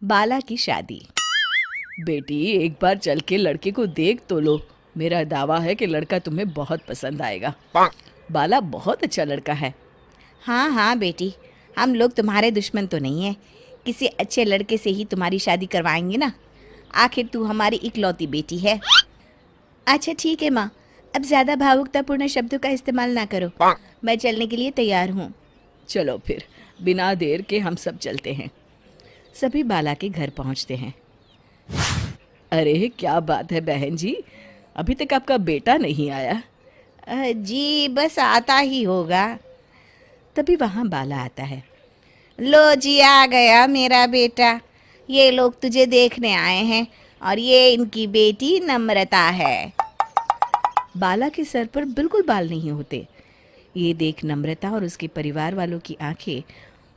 बाला की शादी। बेटी, एक बार चल के लड़के को देख तो लो। मेरा दावा है कि लड़का तुम्हें बहुत पसंद आएगा। बाला बहुत अच्छा लड़का है। हाँ हाँ बेटी, हम लोग तुम्हारे दुश्मन तो नहीं है। किसी अच्छे लड़के से ही तुम्हारी शादी करवाएंगे ना। आखिर तू हमारी इकलौती बेटी है। अच्छा ठीक है माँ, अब ज़्यादा भावुकतापूर्ण शब्दों का इस्तेमाल ना करो। मैं चलने के लिए तैयार हूँ। चलो फिर, बिना देर के हम सब चलते हैं। सभी बाला के घर पहुंचते हैं। अरे क्या बात है बहन जी, अभी तक आपका बेटा नहीं आया? जी बस आता ही होगा। तभी वहाँ बाला आता है। लो जी, आ गया मेरा बेटा। ये लोग तुझे देखने आए हैं और ये इनकी बेटी नम्रता है। बाला के सर पर बिल्कुल बाल नहीं होते। ये देख नम्रता और उसके परिवार वालों की आंखें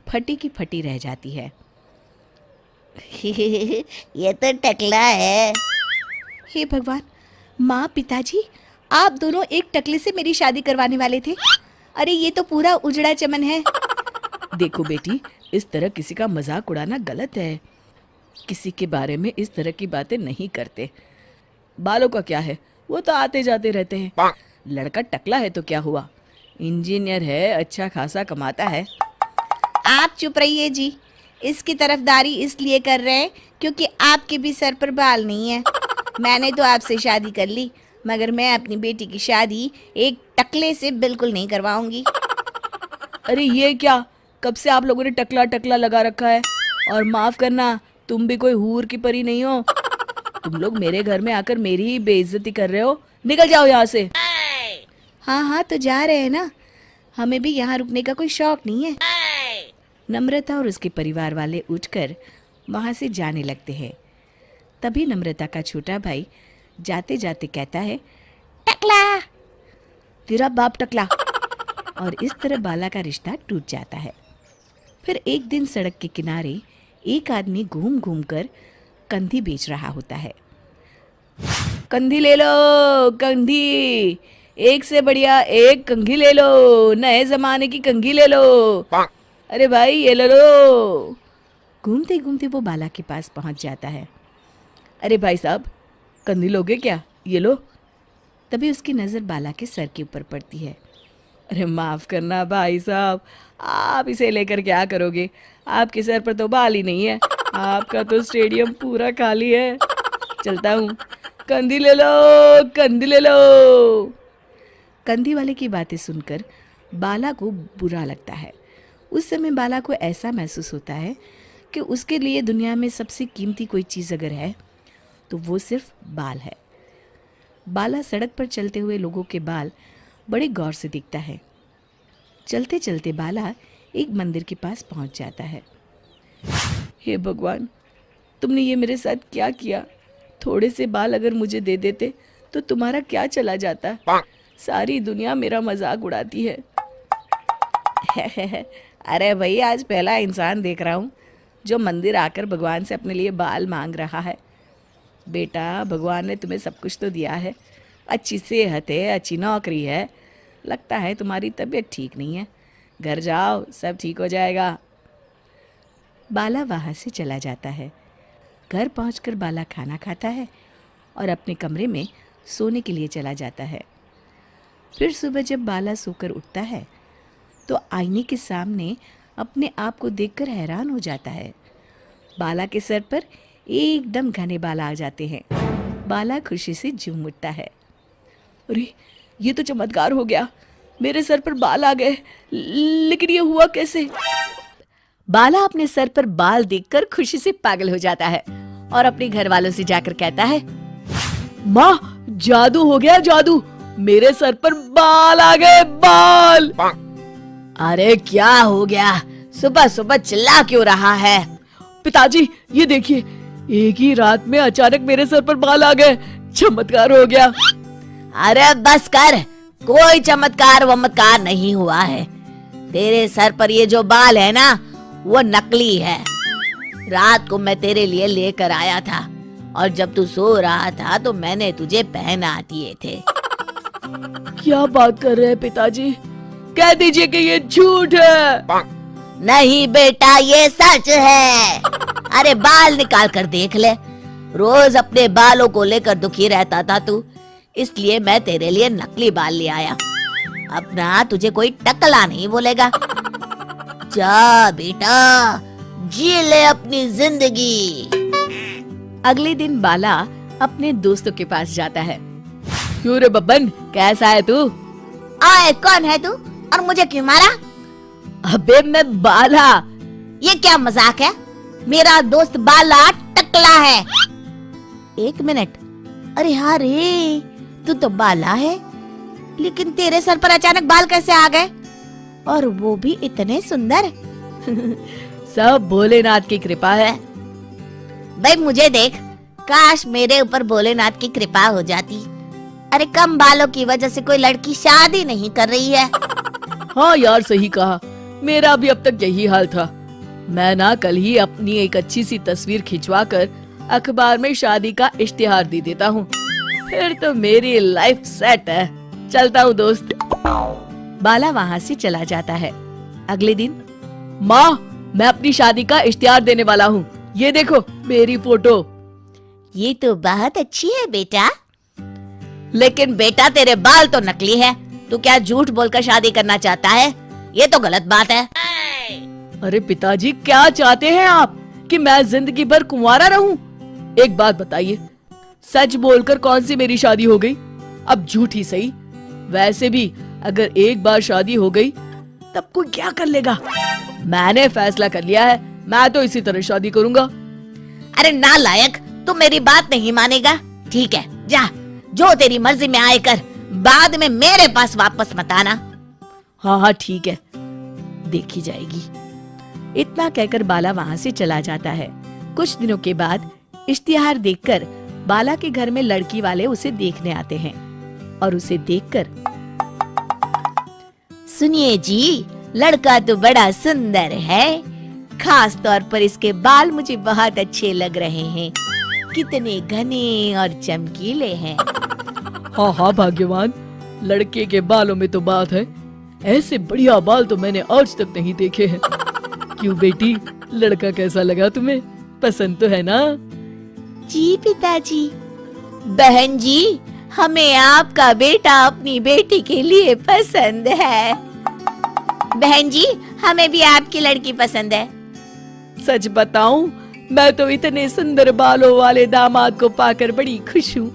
फटी की फटी रह जाती है। ये तो टकला है। हे भगवान, माँ पिताजी, आप दोनों एक टकले से मेरी शादी करवाने वाले थे। अरे ये तो पूरा उजड़ा चमन है। देखो बेटी, इस तरह किसी का मजाक उड़ाना गलत है। किसी के बारे में इस तरह की बातें नहीं करते। बालों का क्या है, वो तो आते जाते रहते हैं। लड़का टकला है तो क्या हुआ, इंजीनियर है, अच्छा खासा कमाता है। आप चुप रहिए जी। इसकी तरफदारी इसलिए कर रहे हैं क्योंकि आपके भी सर पर बाल नहीं है। मैंने तो आपसे शादी कर ली, मगर मैं अपनी बेटी की शादी एक टकले से बिल्कुल नहीं करवाऊंगी। अरे ये क्या, कब से आप लोगों ने टकला टकला लगा रखा है? और माफ करना, तुम भी कोई हूर की परी नहीं हो। तुम लोग मेरे घर में आकर मेरी ही बेइज्जती कर रहे हो। निकल जाओ यहाँ से। हाँ हाँ तो जा रहे हैं ना, हमें भी यहाँ रुकने का कोई शौक नहीं है। नम्रता और उसके परिवार वाले उठकर वहाँ से जाने लगते हैं। तभी नम्रता का छोटा भाई जाते जाते कहता है, टकला। तेरा बाप टकला। और इस तरह बाला का रिश्ता टूट जाता है। फिर एक दिन सड़क के किनारे एक आदमी घूम घूम कर कंधी बेच रहा होता है। कंधी ले लो, कंधी, एक से बढ़िया एक कंघी ले लो, नए जमाने की कंघी ले लो। अरे भाई ये ले लो। घूमते घूमते वो बाला के पास पहुंच जाता है। अरे भाई साहब, कंधी लोगे क्या? ये लो। तभी उसकी नज़र बाला के सर के ऊपर पड़ती है। अरे माफ़ करना भाई साहब, आप इसे लेकर क्या करोगे? आपके सर पर तो बाल ही नहीं है। आपका तो स्टेडियम पूरा खाली है। चलता हूँ। कंधी ले लो, कंधी ले लो। कंधी वाले की बातें सुनकर बाला को बुरा लगता है। उस समय बाला को ऐसा महसूस होता है कि उसके लिए दुनिया में सबसे कीमती कोई चीज़ अगर है तो वो सिर्फ बाल है। बाला सड़क पर चलते हुए लोगों के बाल बड़े गौर से देखता है। चलते चलते बाला एक मंदिर के पास पहुंच जाता है। हे भगवान, तुमने ये मेरे साथ क्या किया? थोड़े से बाल अगर मुझे दे देते तो तुम्हारा क्या चला जाता? सारी दुनिया मेरा मजाक उड़ाती है। अरे भाई, आज पहला इंसान देख रहा हूँ जो मंदिर आकर भगवान से अपने लिए बाल मांग रहा है। बेटा, भगवान ने तुम्हें सब कुछ तो दिया है। अच्छी सेहत है, अच्छी नौकरी है। लगता है तुम्हारी तबीयत ठीक नहीं है। घर जाओ, सब ठीक हो जाएगा। बाला वहाँ से चला जाता है। घर पहुंचकर बाला खाना खाता है और अपने कमरे में सोने के लिए चला जाता है। फिर सुबह जब बाला सोकर उठता है तो आईने के सामने अपने आप को देखकर हैरान हो जाता है। बाला के सर पर एकदम घने बाल आ जाते हैं। बाला खुशी से झूम उठता है। अरे ये तो चमत्कार हो गया, मेरे सर पर बाल आ गए। लेकिन ये हुआ कैसे? बाला अपने सर पर बाल देखकर खुशी से पागल हो जाता है और अपने घर वालों से जाकर कहता है, माँ, जादू हो गया, जादू, मेरे सर पर बाल आ गए, बाल। अरे क्या हो गया, सुबह सुबह चिल्ला क्यों रहा है? पिताजी ये देखिए, एक ही रात में अचानक मेरे सर पर बाल आ गए। चमत्कार हो गया। अरे बस कर, कोई चमत्कार वमत्कार नहीं हुआ है। तेरे सर पर ये जो बाल है ना, वो नकली है। रात को मैं तेरे लिए लेकर आया था और जब तू सो रहा था तो मैंने तुझे पहना दिए थे। क्या बात कर रहे हैं पिताजी? कह दीजिए कि ये झूठ है। नहीं बेटा, ये सच है। अरे बाल निकाल कर देख ले, रोज अपने बालों को लेकर दुखी रहता था तू, इसलिए मैं तेरे लिए नकली बाल ले आया। अब ना तुझे कोई टकला नहीं बोलेगा। जा बेटा, जी ले अपनी जिंदगी। अगले दिन बाला अपने दोस्तों के पास जाता है। क्यों रे बब्बन, कैसा है तू? आए, कौन है तू और मुझे क्यों मारा? अबे मैं बाला। ये क्या मजाक है? मेरा दोस्त बाला टकला है। एक मिनट, अरे हाँ रे, तू तो बाला है, लेकिन तेरे सर पर अचानक बाल कैसे आ गए, और वो भी इतने सुंदर? सब भोलेनाथ की कृपा है। भाई मुझे देख, काश मेरे ऊपर भोलेनाथ की कृपा हो जाती। अरे कम बालों की वजह से कोई लड़की शादी नहीं कर रही है। हाँ यार, सही कहा, मेरा भी अब तक यही हाल था। मैं ना कल ही अपनी एक अच्छी सी तस्वीर खिंचवा कर अखबार में शादी का इश्तिहार दे देता हूँ, फिर तो मेरी लाइफ सेट है। चलता हूँ दोस्त। बाला वहाँ से चला जाता है। अगले दिन, माँ, मैं अपनी शादी का इश्तिहार देने वाला हूँ, ये देखो मेरी फोटो। ये तो बहुत अच्छी है बेटा। लेकिन बेटा तेरे बाल तो नकली है, तू क्या झूठ बोलकर शादी करना चाहता है? ये तो गलत बात है। अरे पिताजी, क्या चाहते हैं आप कि मैं जिंदगी भर कुंवारा रहूं? एक बात बताइए, सच बोलकर कौन सी मेरी शादी हो गई? अब झूठ ही सही। वैसे भी अगर एक बार शादी हो गई तब कोई क्या कर लेगा? मैंने फैसला कर लिया है, मैं तो इसी तरह शादी करूंगा। अरे नालायक, तू मेरी बात नहीं मानेगा। ठीक है, जा, जो तेरी मर्जी में आए कर, बाद में मेरे पास वापस मत आना। हाँ हाँ ठीक है, देखी जाएगी। इतना कहकर बाला वहाँ से चला जाता है। कुछ दिनों के बाद इश्तिहार देखकर बाला के घर में लड़की वाले उसे देखने आते हैं और उसे देखकर, सुनिए जी, लड़का तो बड़ा सुंदर है, खास तौर पर इसके बाल मुझे बहुत अच्छे लग रहे हैं, कितने घने और चमकीले हैं। हाँ हाँ भाग्यवान, लड़के के बालों में तो बात है, ऐसे बढ़िया बाल तो मैंने आज तक नहीं देखे हैं। क्यों बेटी, लड़का कैसा लगा तुम्हें? पसंद तो है ना? जी पिताजी। बहन जी, हमें आपका बेटा अपनी बेटी के लिए पसंद है। बहन जी, हमें भी आपकी लड़की पसंद है। सच बताऊं, मैं तो इतने सुंदर बालों वाले दामाद को पाकर बड़ी खुश हूँ।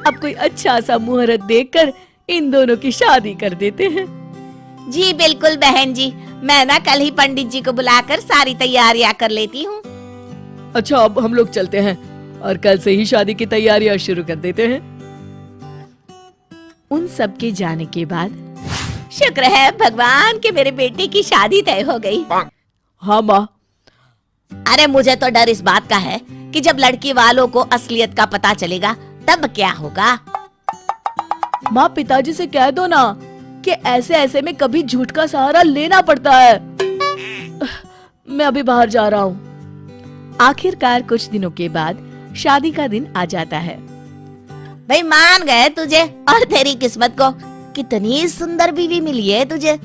अब कोई अच्छा सा मुहूर्त देखकर इन दोनों की शादी कर देते हैं। जी बिल्कुल बहन जी, मैं ना कल ही पंडित जी को बुलाकर सारी तैयारियां कर लेती हूँ। अच्छा, अब हम लोग चलते हैं और कल से ही शादी की तैयारियां शुरू कर देते हैं। उन सब के जाने के बाद शुक्र है भगवान कि मेरे बेटे की शादी तय हो गई। हाँ माँ। अरे मुझे तो डर इस बात का है कि जब लड़की वालों को असलियत का पता चलेगा तब क्या होगा। माँ, पिताजी से कह दो ना कि ऐसे ऐसे में कभी झूठ का सहारा लेना पड़ता है। मैं अभी बाहर जा रहा हूँ। आखिरकार कुछ दिनों के बाद शादी का दिन आ जाता है। भाई मान गए तुझे और तेरी किस्मत को, कितनी सुंदर बीवी मिली है तुझे।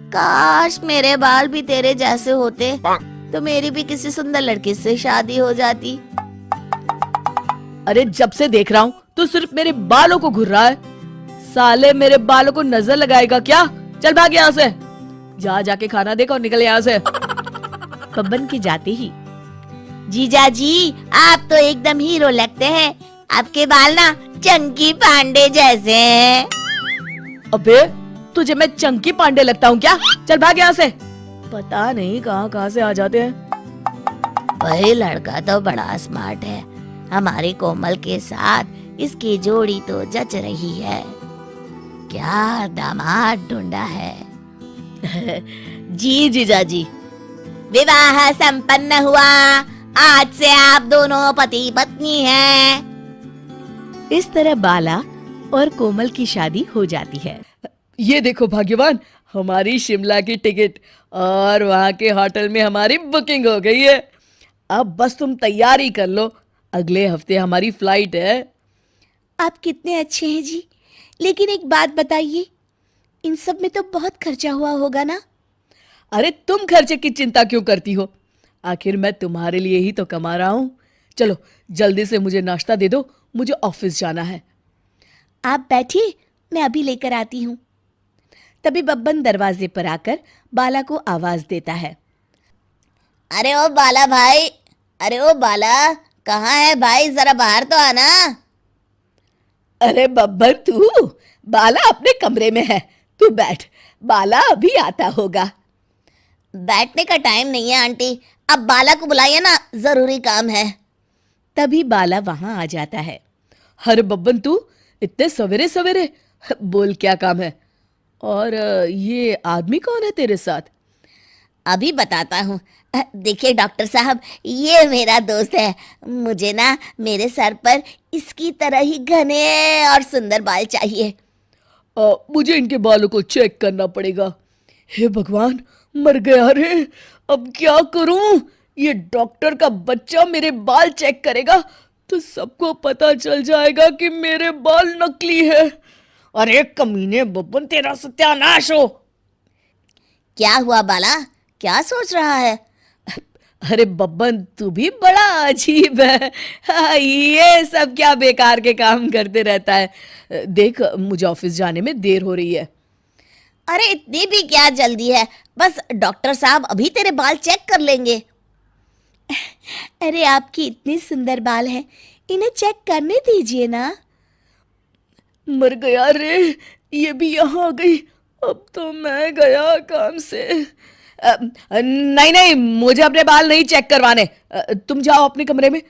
काश मेरे बाल भी तेरे जैसे होते तो मेरी भी किसी सुंदर लड़की से शादी हो जाती। अरे जब से देख रहा हूँ तू सिर्फ मेरे बालों को घूर रहा है। साले मेरे बालों को नजर लगाएगा क्या? चल भाग यहाँ से, जा जाके खाना देख और निकल यहाँ से। बब्बन के जाते ही, जीजा जी, आप तो एकदम हीरो लगते हैं, आपके बाल ना चंकी पांडे जैसे हैं। अबे तुझे मैं चंकी पांडे लगता हूँ क्या? चल भाग यहाँ से। पता नहीं कहाँ कहाँ से आ जाते हैं। वही लड़का तो बड़ा स्मार्ट है, हमारे कोमल के साथ इसकी जोड़ी तो जच रही है। क्या दामाद ढूंढा है। जी जीजा जी। विवाह संपन्न हुआ, आज से आप दोनों पति पत्नी हैं। इस तरह बाला और कोमल की शादी हो जाती है। ये देखो भाग्यवान, हमारी शिमला की टिकट और वहाँ के होटल में हमारी बुकिंग हो गई है। अब बस तुम तैयारी कर लो, अगले हफ्ते हमारी फ्लाइट है। आप कितने अच्छे हैं जी, लेकिन एक बात बताइए, इन सब में तो बहुत खर्चा हुआ होगा ना? अरे तुम खर्चे की चिंता क्यों करती हो? आखिर मैं तुम्हारे लिए ही तो कमा रहा हूँ। चलो जल्दी से मुझे नाश्ता दे दो, मुझे ऑफिस जाना है। आप बैठिए, मैं अभी लेकर आती हूँ। तभी बब्बन दरवाजे पर आकर बाला को आवाज देता है। अरे ओ बाला भाई, अरे ओ बाला, कहाँ है भाई, जरा बाहर तो आना। अरे बब्बर तू, बाला अपने कमरे में है, तू बैठ, बाला अभी आता होगा। बैठने का टाइम नहीं है आंटी, अब बाला को बुलाइए ना, जरूरी काम है। तभी बाला वहां आ जाता है। अरे बब्बन तू इतने सवेरे सवेरे, बोल क्या काम है? और ये आदमी कौन है तेरे साथ? अभी बताता हूँ। देखिए डॉक्टर साहब, ये मेरा दोस्त है। मुझे ना मेरे सर पर इसकी तरह ही घने और सुंदर बाल चाहिए। मुझे इनके बालों को चेक करना पड़ेगा। हे भगवान, मर गया रे, अब क्या करूं? ये डॉक्टर का बच्चा मेरे बाल चेक करेगा तो सबको पता चल जाएगा कि मेरे बाल नकली है। अरे कमीने बब्बन, तेरा सत्यानाश हो। क्या हुआ बाला, क्या सोच रहा है? अरे बब्बन, तू भी बड़ा अजीब है। हाँ, ये सब क्या बेकार के काम करते रहता है। देख, मुझे ऑफिस जाने में देर हो रही है। अरे इतनी भी क्या जल्दी है, बस डॉक्टर साहब अभी तेरे बाल चेक कर लेंगे। अरे आपकी इतने सुंदर बाल हैं, इन्हें चेक करने दीजिए ना। मर गया रे, ये भी यहाँ आ गई। अब तो मैं गया काम से। नहीं नहीं, मुझे अपने बाल नहीं चेक करवाने। तुम जाओ अपने कमरे में।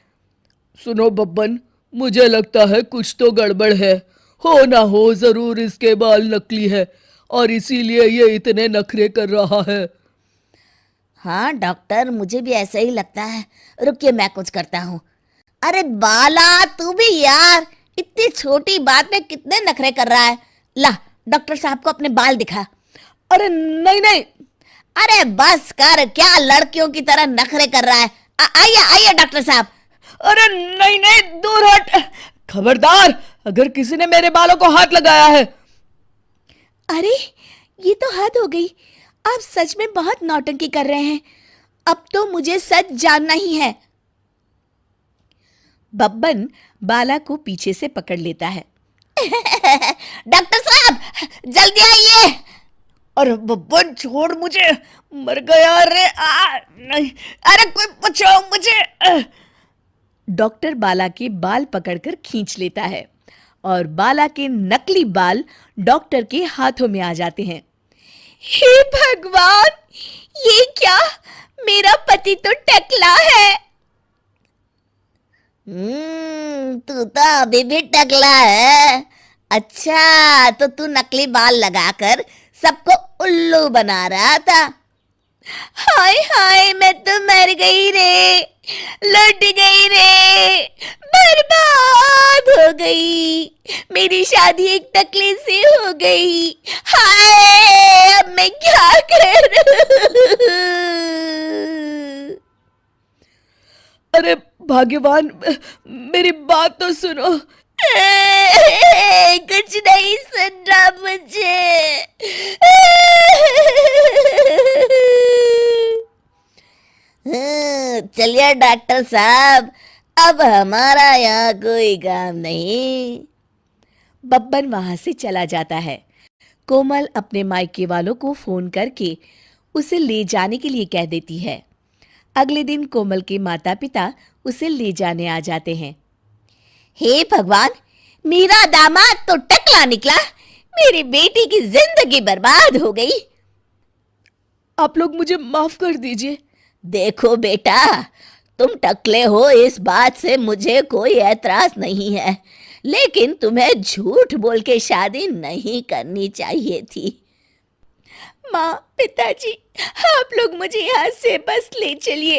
सुनो बब्बन, मुझे लगता है कुछ तो गड़बड़ है। हो ना हो जरूर इसके बाल नकली है और इसीलिए ये इतने नखरे कर रहा है। हाँ डॉक्टर, मुझे भी ऐसा ही लगता है। रुकिए, मैं कुछ करता हूँ। अरे बाला, तू भी यार, इतनी छोटी बात में कितने नखरे कर रहा है। ला, डॉक्टर साहब को अपने बाल दिखा। अरे नहीं नहीं। अरे बस कर, क्या लड़कियों की तरह नखरे कर रहा है। आइए आइए डॉक्टर साहब। अरे नहीं नहीं, दूर हट। खबरदार, अगर किसी ने मेरे बालों को हाथ लगाया है। अरे ये तो हद हो गई, आप सच में बहुत नौटंकी कर रहे हैं। अब तो मुझे सच जानना ही है। बब्बन बाला को पीछे से पकड़ लेता है। डॉक्टर साहब जल्दी आइए। अरे बब्बन छोड़ मुझे, मर गया रे। नहीं, अरे कोई बचाओ मुझे। डॉक्टर बाला के बाल पकड़कर खींच लेता है और बाला के नकली बाल डॉक्टर के हाथों में आ जाते हैं। हे भगवान, ये क्या? मेरा पति तो टकला है। तू तो अभी भी टकला है। अच्छा, तो तू नकली बाल लगाकर सबको उल्लू बना रहा था। हाय हाय, मैं तो मर गई रे, लुट गई रे, बर्बाद हो गई। मेरी शादी एक टकले से हो गई। हाय, अब मैं क्या करूं? अरे भाग्यवान, मेरी बात तो सुनो। कुछ नहीं सुन रहा मुझे। चलिए डॉक्टर साहब, अब हमारा यहाँ कोई काम नहीं। बब्बन वहां से चला जाता है। कोमल अपने मायके वालों को फोन करके उसे ले जाने के लिए कह देती है। अगले दिन कोमल के माता पिता उसे ले जाने आ जाते हैं। हे भगवान, मेरा दामाद तो टकला निकला। मेरी बेटी की जिंदगी बर्बाद हो गई। आप लोग मुझे माफ कर दीजिए। देखो बेटा, तुम टकले हो इस बात से मुझे कोई ऐतराज नहीं है, लेकिन तुम्हें झूठ बोल के शादी नहीं करनी चाहिए थी। माँ, पिताजी, आप लोग मुझे यहाँ से बस ले चलिए।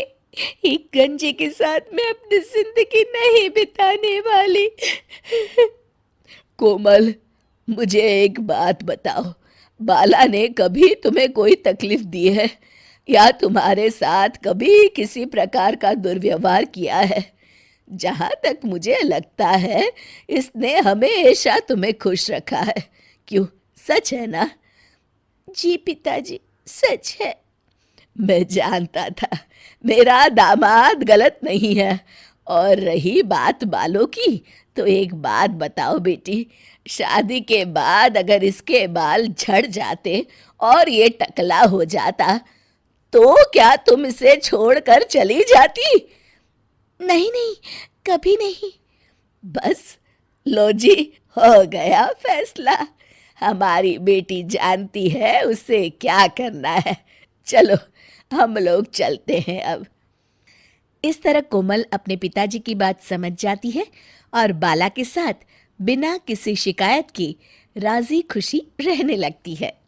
एक गंजे के साथ मैं अपनी जिंदगी नहीं बिताने वाली। कोमल, मुझे एक बात बताओ, बाला ने कभी तुम्हें कोई तकलीफ दी है या तुम्हारे साथ कभी किसी प्रकार का दुर्व्यवहार किया है? जहाँ तक मुझे लगता है इसने हमेशा तुम्हें खुश रखा है। क्यों, सच है ना? जी पिताजी, सच है। मैं जानता था मेरा दामाद गलत नहीं है। और रही बात बालों की, तो एक बात बताओ बेटी, शादी के बाद अगर इसके बाल झड़ जाते और ये टकला हो जाता, तो क्या तुम इसे छोड़कर चली जाती? नहीं नहीं, कभी नहीं। बस लो जी, हो गया फैसला। हमारी बेटी जानती है उसे क्या करना है। चलो हम लोग चलते हैं अब। इस तरह कोमल अपने पिताजी की बात समझ जाती है और बाला के साथ बिना किसी शिकायत के राजी खुशी रहने लगती है।